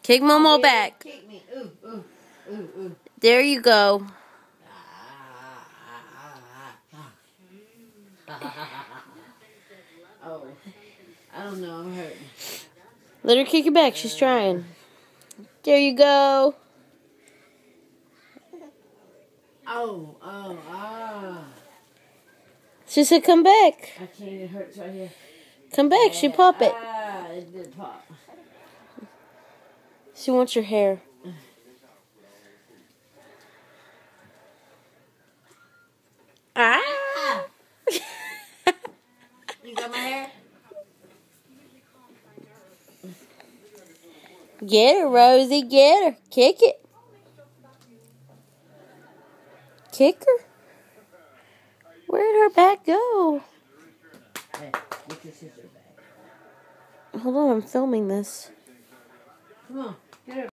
Kick Momo back. Kick me. Ooh, ooh, ooh, ooh. There you go. Oh, I don't know. I'm hurting. Let her kick you back. She's trying. There you go. Oh. She said, come back. I can't. It hurts right here. Come back. She pop it. It did pop. She wants your hair. Ah! You got my hair? Get her, Rosie. Get her. Kick it. Kick her. Where'd her back go? Hey, get your sister back. Hold on, I'm filming this. Come on.